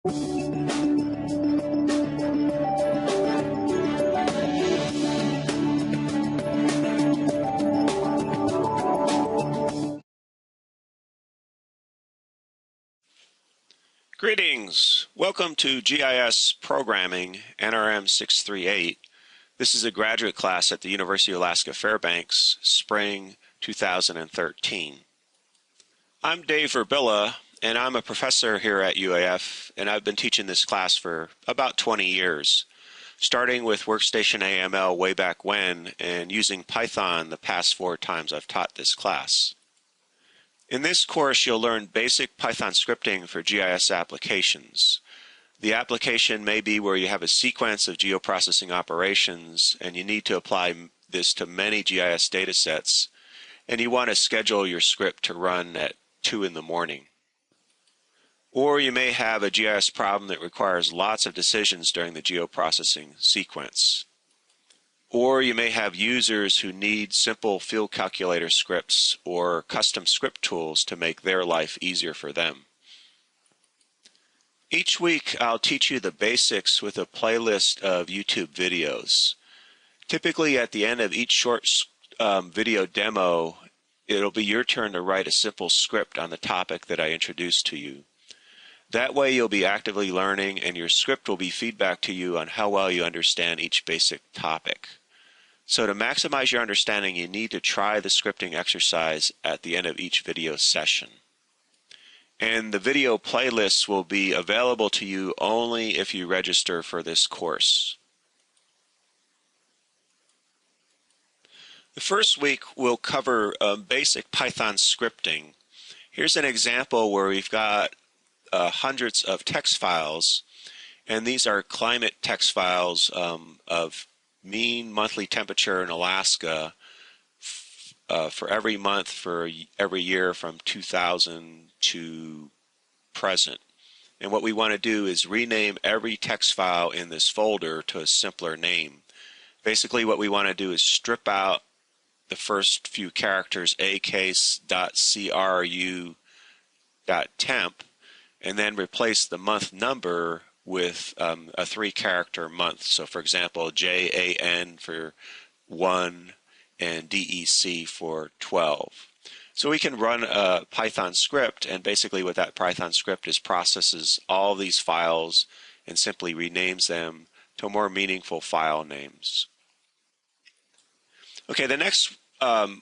Greetings. Welcome to GIS Programming NRM638. This is a graduate class at the University of Alaska Fairbanks, spring 2013. I'm Dave Verbilla, and I'm a professor here at UAF, and I've been teaching this class for about 20 years, starting with Workstation AML way back when and using Python the past 4 times I've taught this class. In this course, you'll learn basic Python scripting for GIS applications. The application may be where you have a sequence of geoprocessing operations and you need to apply this to many GIS data sets, and you want to schedule your script to run at 2 in the morning. Or you may have a GIS problem that requires lots of decisions during the geoprocessing sequence. Or you may have users who need simple field calculator scripts or custom script tools to make their life easier for them. Each week I'll teach you the basics with a playlist of YouTube videos. Typically at the end of each short video demo, it'll be your turn to write a simple script on the topic that I introduced to you. That way you'll be actively learning and your script will be feedback to you on how well you understand each basic topic. So to maximize your understanding, you need to try the scripting exercise at the end of each video session. And the video playlists will be available to you only if you register for this course. The first week we'll cover basic Python scripting. Here's an example where we've got hundreds of text files, and these are climate text files of mean monthly temperature in Alaska for every month for every year from 2000 to present. And what we want to do is rename every text file in this folder to a simpler name. Basically what we want to do is strip out the first few characters, acase.cru.temp, and then replace the month number with a 3-character month. So for example, JAN for 1 and DEC for 12. So we can run a Python script, and basically what that Python script is processes all these files and simply renames them to more meaningful file names. Okay, the next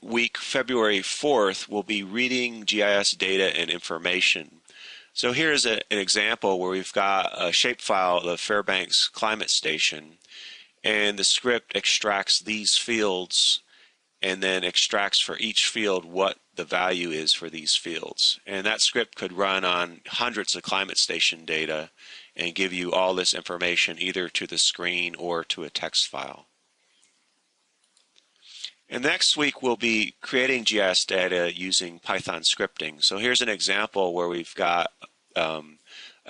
week, February 4th, we'll be reading GIS data and information. So here's an example where we've got a shapefile of the Fairbanks climate station, and the script extracts these fields and then extracts for each field what the value is for these fields. And that script could run on hundreds of climate station data and give you all this information either to the screen or to a text file. And next week we'll be creating GIS data using Python scripting. So here's an example where we've got a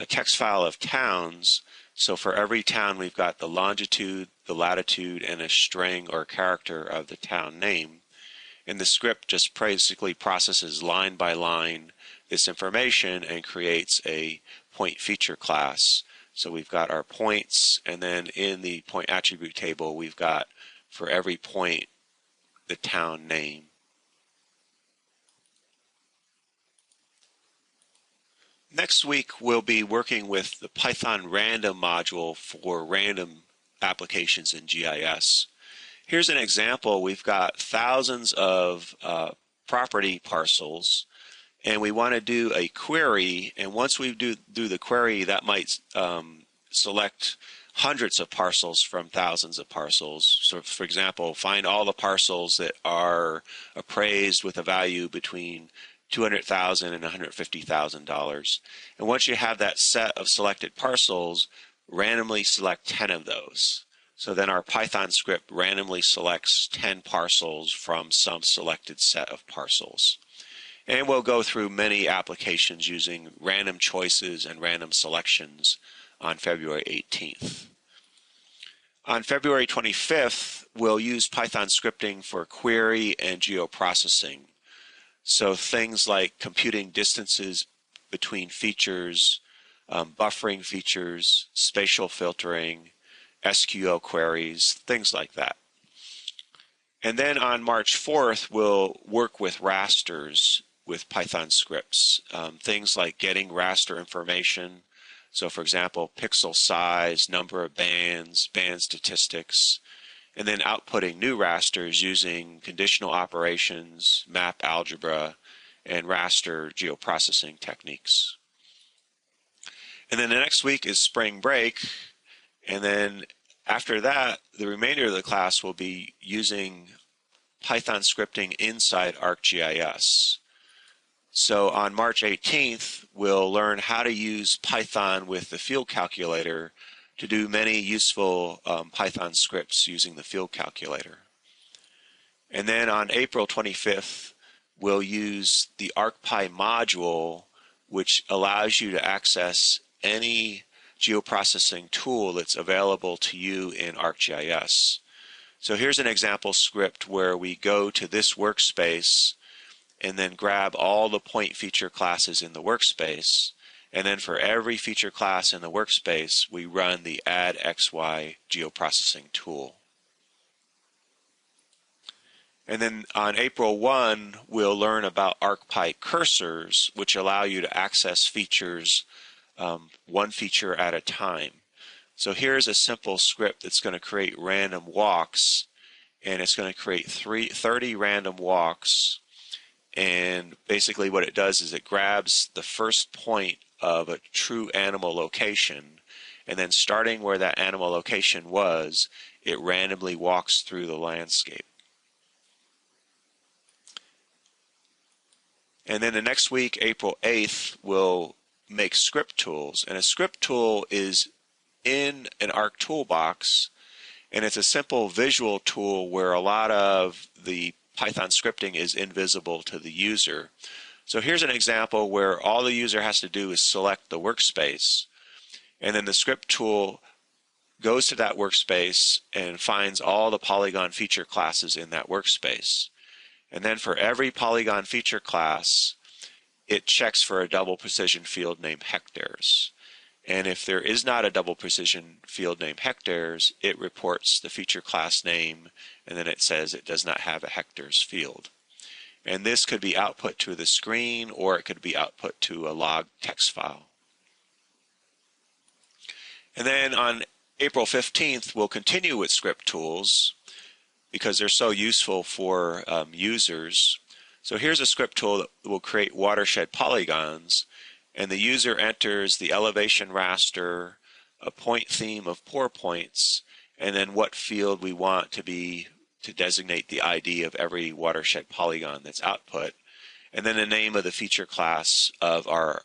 text file of towns. So for every town we've got the longitude, the latitude, and a string or character of the town name. And the script just basically processes line by line this information and creates a point feature class. So we've got our points, and then in the point attribute table we've got for every point the town name. Next week we'll be working with the Python random module for random applications in GIS. Here's an example. We've got thousands of property parcels, and we want to do a query, and once we do the query, that might select hundreds of parcels from thousands of parcels. So for example, find all the parcels that are appraised with a value between $200,000 and $150,000. And once you have that set of selected parcels, randomly select 10 of those. So then our Python script randomly selects 10 parcels from some selected set of parcels. And we'll go through many applications using random choices and random selections on February 18th. On February 25th, we'll use Python scripting for query and geoprocessing. So things like computing distances between features, buffering features, spatial filtering, SQL queries, things like that. And then on March 4th, we'll work with rasters with Python scripts, things like getting raster information. So for example, pixel size, number of bands, band statistics, and then outputting new rasters using conditional operations, map algebra, and raster geoprocessing techniques. And then the next week is spring break, and then after that, the remainder of the class will be using Python scripting inside ArcGIS. So on March 18th, we'll learn how to use Python with the field calculator to do many useful Python scripts using the field calculator. And then on April 25th, we'll use the Arcpy module, which allows you to access any geoprocessing tool that's available to you in ArcGIS. So here's an example script where we go to this workspace and then grab all the point feature classes in the workspace, and then for every feature class in the workspace we run the addXY geoprocessing tool. And then on April 1 we'll learn about Arcpy Cursors, which allow you to access features one feature at a time. So here's a simple script that's going to create random walks, and it's going to create 30 random walks, and basically what it does is it grabs the first point of a true animal location, and then starting where that animal location was, it randomly walks through the landscape. And then the next week, April 8th, we'll make script tools, and a script tool is in an Arc toolbox, and it's a simple visual tool where a lot of the Python scripting is invisible to the user. So here's an example where all the user has to do is select the workspace, and then the script tool goes to that workspace and finds all the polygon feature classes in that workspace. And then for every polygon feature class, it checks for a double precision field named hectares. And if there is not a double precision field named hectares, it reports the feature class name, and then it says it does not have a hectares field. And this could be output to the screen, or it could be output to a log text file. And then on April 15th, we'll continue with script tools because they're so useful for users. So here's a script tool that will create watershed polygons, and the user enters the elevation raster, a point theme of pour points, and then what field we want to designate the ID of every watershed polygon that's output, and then the name of the feature class of our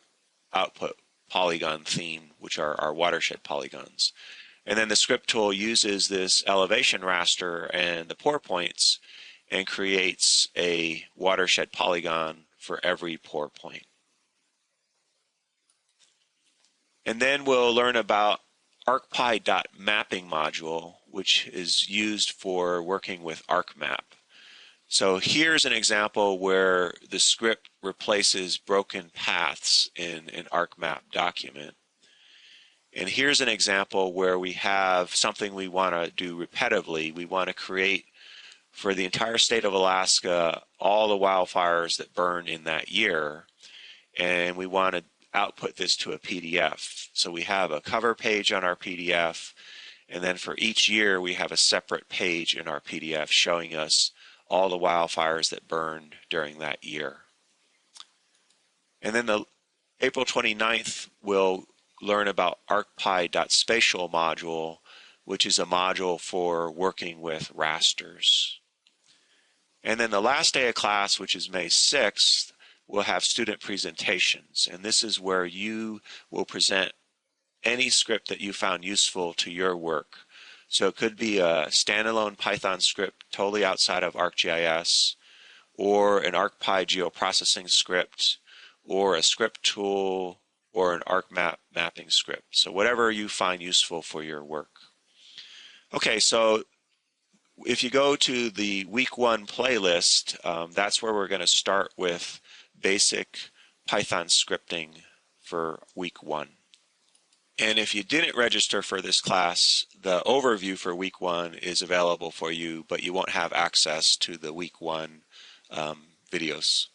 output polygon theme, which are our watershed polygons. And then the script tool uses this elevation raster and the pour points and creates a watershed polygon for every pour point. And then we'll learn about Arcpy.mapping module, which is used for working with ArcMap. So here's an example where the script replaces broken paths in an ArcMap document. And here's an example where we have something we want to do repetitively. We want to create for the entire state of Alaska all the wildfires that burned in that year, and we want to output this to a PDF. So we have a cover page on our PDF, and then for each year we have a separate page in our PDF showing us all the wildfires that burned during that year. And then the April 29th we'll learn about Arcpy.spatial module, which is a module for working with rasters. And then the last day of class, which is May 6th, we'll have student presentations, and this is where you will present any script that you found useful to your work. So it could be a standalone Python script totally outside of ArcGIS, or an Arcpy Geoprocessing script, or a script tool, or an mapping script. So whatever you find useful for your work. Okay, so if you go to the week 1 playlist, that's where we're going to start with basic Python scripting for week 1. And if you didn't register for this class, the overview for week 1 is available for you, but you won't have access to the week 1 videos.